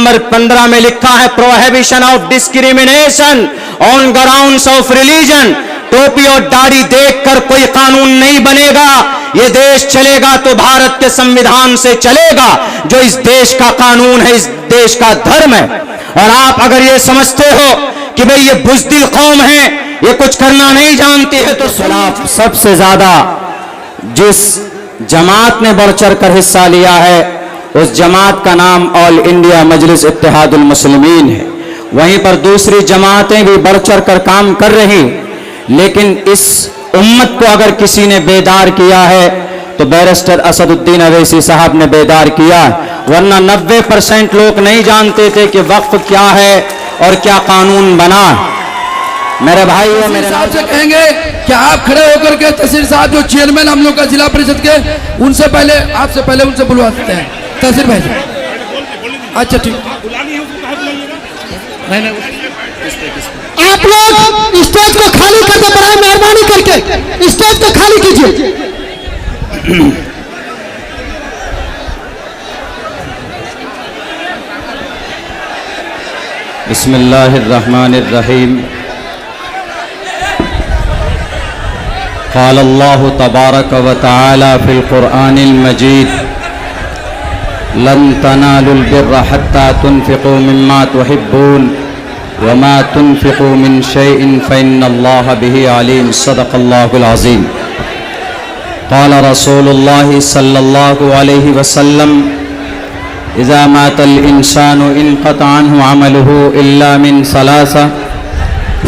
Number 15 में लिखा है prohibition of discrimination on grounds of religion. टोपी और दाढ़ी देखकर कोई कानून नहीं बनेगा। ये देश चलेगा तो भारत के संविधान से चलेगा, जो इस देश का कानून है, इस देश का धर्म है। और आप अगर ये समझते हो कि भाई ये बुज़दिल कौम है, ये कुछ करना नहीं जानती है, तो खिलाफ सबसे ज्यादा जिस जमात ने बढ़ चढ़ कर हिस्सा लिया है, उस जमात का नाम ऑल इंडिया मजलिस इत्तेहादुल मुस्लिमीन है। वहीं पर दूसरी जमातें भी बढ़ चढ़ कर काम कर रही, लेकिन इस उम्मत को अगर किसी ने बेदार किया है तो बैरिस्टर असदुद्दीन अवैसी साहब ने बेदार किया, वरना 90% लोग नहीं जानते थे कि वक्फ क्या है और क्या कानून बना। मेरे भाई और मेरे साहब से कहेंगे कि आप खड़े होकर के तहसील साहब जो चेयरमैन हम लोग का जिला परिषद के, उनसे पहले आपसे पहले उनसे बुलवा सकते हैं तहसील भाई से। अच्छा ठीक, आप लोग स्टेज को खाली कर दे, बराए मेहरबानी करके स्टेज को खाली कीजिए। बिस्मिल्लाहिर्रहमानिर्रहीम। क़ाल अल्लाहु तबारक व तआला फ़िल क़ुरआनिल मजीद लन तनालुल बिर्रा हत्ता तुनफ़िक़ू मिम्मा तुहिब्बून वमा तुनफ़िक़ू मिन शैइन फ़इन्नल्लाह बिही अलीम। सदक़ल्लाहुल अज़ीम। क़ाल रसूलुल्लाह सल्लल्लाहु अलैहि वसल्लम इज़ा मातल इंसानु इनक़ता अन्हु अमलुहु इल्ला मिन सलासा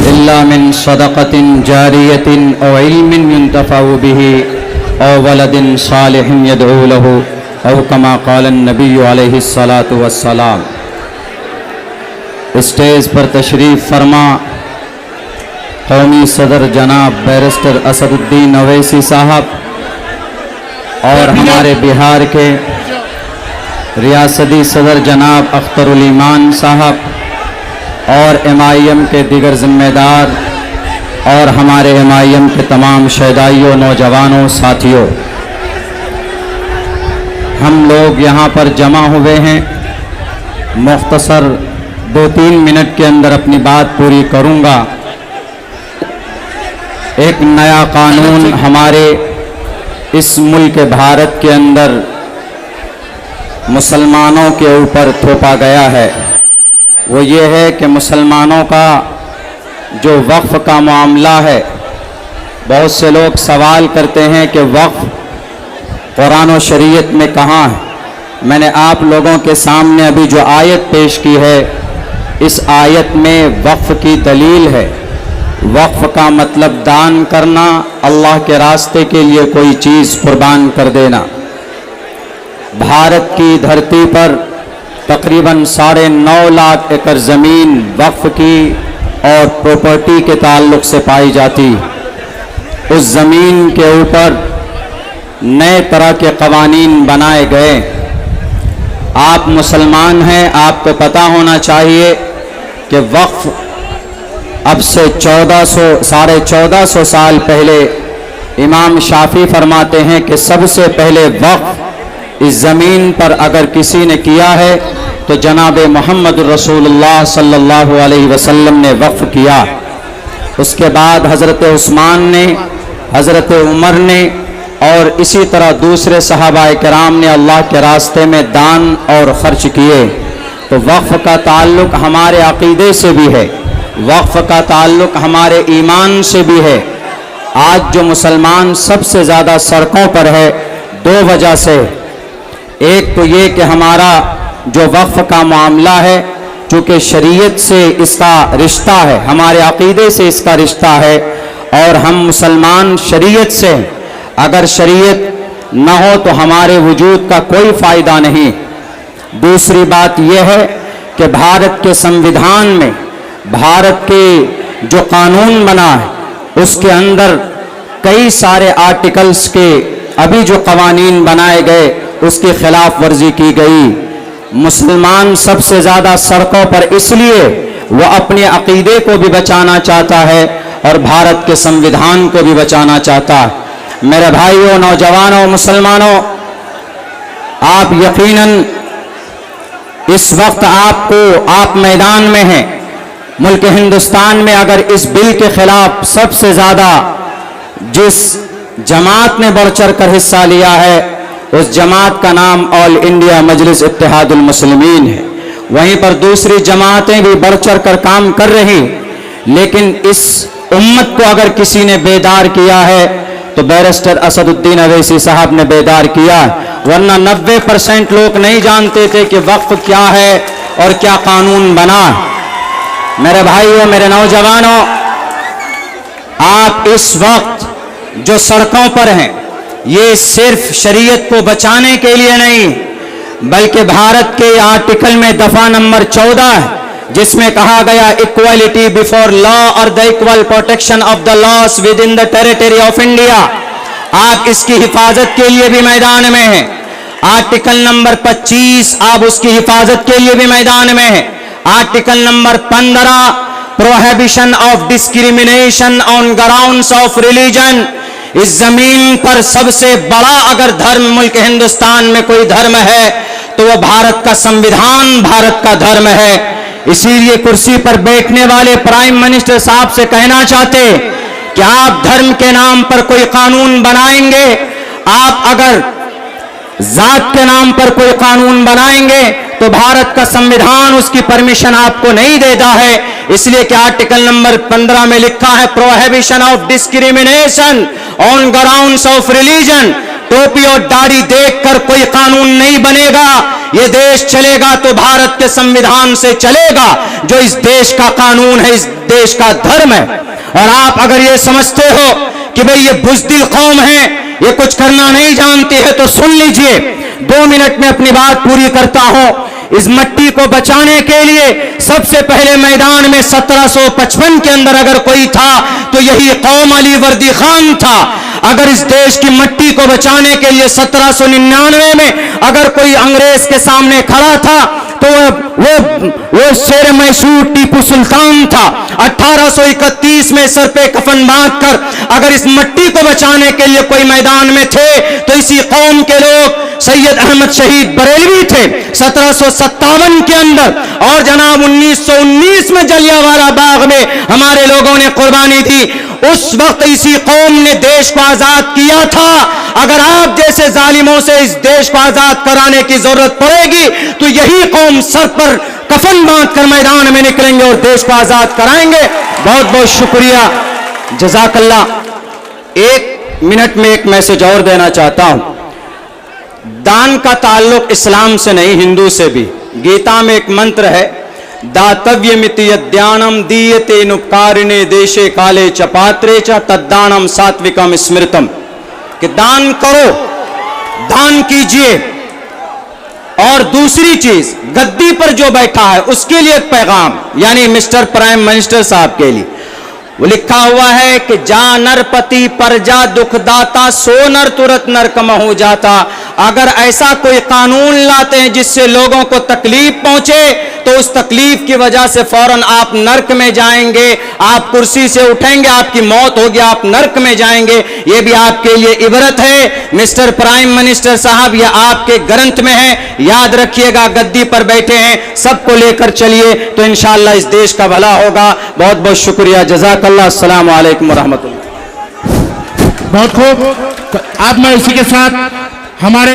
इल्ला मिन सदक़तिन जारियतिन औ इल्मिन युंतफ़उ बिही औ वलदिन सालिहिन यदऊ लहु औ कमा क़ाल नबी अलैहि सलातु वस्सलाम। स्टेज पर तशरीफ़ फरमा कौमी सदर जनाब बैरिस्टर असदुद्दीन अवैसी साहब और हमारे बिहार के रियासती सदर जनाब अख्तरुल ईमान साहब और MIM के दिगर ज़िम्मेदार और हमारे MIM के तमाम शहदाइयों, नौजवानों, साथियों, हम लोग यहाँ पर जमा हुए हैं। मुख्तसर 2-3 मिनट के अंदर अपनी बात पूरी करूँगा। एक नया कानून हमारे इस मुल्क भारत के अंदर मुसलमानों के ऊपर थोपा गया है। वो ये है कि मुसलमानों का जो वक्फ का मामला है, बहुत से लोग सवाल करते हैं कि वक्फ कुरान और शरीयत में कहाँ है। मैंने आप लोगों के सामने अभी जो आयत पेश की है, इस आयत में वक्फ की दलील है। वक्फ का मतलब दान करना, अल्लाह के रास्ते के लिए कोई चीज़ कुर्बान कर देना। भारत की धरती पर तकरीबन 9.5 लाख एकड़ ज़मीन वक्फ की और प्रॉपर्टी के ताल्लुक़ से पाई जाती। उस ज़मीन के ऊपर नए तरह के कवानीन बनाए गए। आप मुसलमान हैं, आपको पता होना चाहिए कि वक्फ अब से 1400 साल पहले इमाम शाफी फरमाते हैं कि सबसे पहले वक्फ इस ज़मीन पर अगर किसी ने किया है तो जनाब मोहम्मद रसूलुल्लाह सल्लल्लाहु अलैहि वसल्लम ने वक्फ किया। उसके बाद हज़रत उस्मान ने, हज़रत उमर ने और इसी तरह दूसरे सहाबाए किराम ने अल्लाह के रास्ते में दान और ख़र्च किए। तो वक्फ का ताल्लुक़ हमारे अक़ीदे से भी है, वक्फ का ताल्लुक़ हमारे ईमान से भी है। आज जो मुसलमान सबसे ज़्यादा सड़कों पर है, 2 वजह से। एक तो ये कि हमारा जो वक्फ का मामला है, चूँकि शरीयत से इसका रिश्ता है, हमारे अक़ीदे से इसका रिश्ता है और हम मुसलमान शरीयत से, अगर शरीयत न हो तो हमारे वजूद का कोई फ़ायदा नहीं। दूसरी बात यह है कि भारत के संविधान में, भारत के जो कानून बना है, उसके अंदर कई सारे आर्टिकल्स के अभी जो कवानीन बनाए गए उसकी खिलाफ वर्जी की गई। मुसलमान सबसे ज़्यादा सड़कों पर इसलिए वो अपने अक़ीदे को भी बचाना चाहता है और भारत के संविधान को भी बचाना चाहता है। मेरे भाइयों, नौजवानों, मुसलमानों, आप यकीनन इस वक्त आप मैदान में हैं। मुल्क हिंदुस्तान में अगर इस बिल के खिलाफ सबसे ज्यादा जिस जमात ने बढ़ चढ़ कर हिस्सा लिया है, उस जमात का नाम ऑल इंडिया मजलिस इत्तेहादुल मुस्लिमीन है। वहीं पर दूसरी जमातें भी बढ़ चढ़ कर काम कर रही, लेकिन इस उम्मत को अगर किसी ने बेदार किया है तो बैरिस्टर असदुद्दीन अवैसी साहब ने बेदार किया, वरना 90% लोग नहीं जानते थे कि वक्फ क्या है और क्या कानून बना। मेरे भाइयों, मेरे नौजवानों, आप इस वक्त जो सड़कों पर हैं, ये सिर्फ शरीयत को बचाने के लिए नहीं, बल्कि भारत के आर्टिकल में दफा नंबर 14 है, जिसमें कहा गया इक्वालिटी बिफोर लॉ और the equal protection of the loss with in the territory of India. आप इसकी हिफाजत के लिए भी मैदान में हैं। आर्टिकल नंबर 25 आप उसकी हिफाजत के लिए भी मैदान में हैं। Article number 15 prohibition of discrimination on grounds of religion. इस जमीन पर सबसे बड़ा अगर धर्म मुल्क हिंदुस्तान में कोई धर्म है तो वो भारत का संविधान, भारत का धर्म है। इसीलिए कुर्सी पर बैठने वाले प्राइम मिनिस्टर साहब से कहना चाहते कि आप धर्म के नाम पर कोई कानून बनाएंगे, आप अगर जात के नाम पर कोई कानून बनाएंगे तो भारत का संविधान उसकी परमिशन आपको नहीं देता है। इसलिए कि आर्टिकल नंबर 15 में लिखा है prohibition of discrimination on grounds of religion. टोपी और दाढ़ी देखकर कोई कानून नहीं बनेगा। ये देश चलेगा तो भारत के संविधान से चलेगा, जो इस देश का कानून है, इस देश का धर्म है। और आप अगर ये समझते हो कि भाई ये बुज़दिल कौम है, ये कुछ करना नहीं जानती है, तो सुन लीजिए। 2 मिनट में अपनी बात पूरी करता हूं। इस मट्टी को बचाने के लिए सबसे पहले मैदान में 1755 के अंदर अगर कोई था तो यही कौम अली वर्दी खान था। अगर इस देश की मट्टी को बचाने के लिए 1799 में अगर कोई अंग्रेज के सामने खड़ा था तो वो शेर मैसूर टीपू सुल्तान था। 1831 में सर पे कफन बांधकर अगर इस मट्टी को बचाने के लिए कोई मैदान में थे तो इसी कौम के लोग सैयद अहमद शहीद बरेलवी थे 1757 के अंदर। और जनाब 1919 में जलियांवाला बाग में हमारे लोगों ने कुर्बानी दी। उस वक्त इसी कौम ने देश को आजाद किया था। अगर आप जैसे जालिमों से इस देश को आजाद कराने की जरूरत पड़ेगी तो यही कौम सर पर कफन बांधकर मैदान में निकलेंगे और देश को आजाद कराएंगे। बहुत बहुत शुक्रिया, जज़ाकल्लाह। 1 मिनट में एक मैसेज और देना चाहता हूं। दान का ताल्लुक इस्लाम से नहीं, हिंदू से भी। गीता में एक मंत्र है, दातव्यमिति यद्यानम दीयते नुपकारिणे देशे काले च पात्रे च तद्दानम सात्विकम स्मृतम, कि दान करो, दान कीजिए। और दूसरी चीज, गद्दी पर जो बैठा है उसके लिए एक पैगाम, यानी मिस्टर प्राइम मिनिस्टर साहब के लिए वो लिखा हुआ है कि जा नरपति परजा दुखदाता सो नर तुरंत नरकम हो जाता। अगर ऐसा कोई कानून लाते हैं जिससे लोगों को तकलीफ पहुंचे तो उस तकलीफ की वजह से फौरन आप नरक में जाएंगे। आप कुर्सी से उठेंगे, आपकी मौत होगी, आप नरक में जाएंगे। ये भी आपके लिए इबरत है। मिस्टर प्राइम मिनिस्टर साहब, यह आपके ग्रंथ में है, याद रखिएगा। गद्दी पर बैठे हैं, सबको लेकर चलिए तो इंशाअल्लाह इस देश का भला होगा। बहुत बहुत शुक्रिया, जज़ाकल्लाह। अस्सलामु अलैकुम वरहमतुल्लाह। बहुत खूब। तो अब मैं इसी के साथ हमारे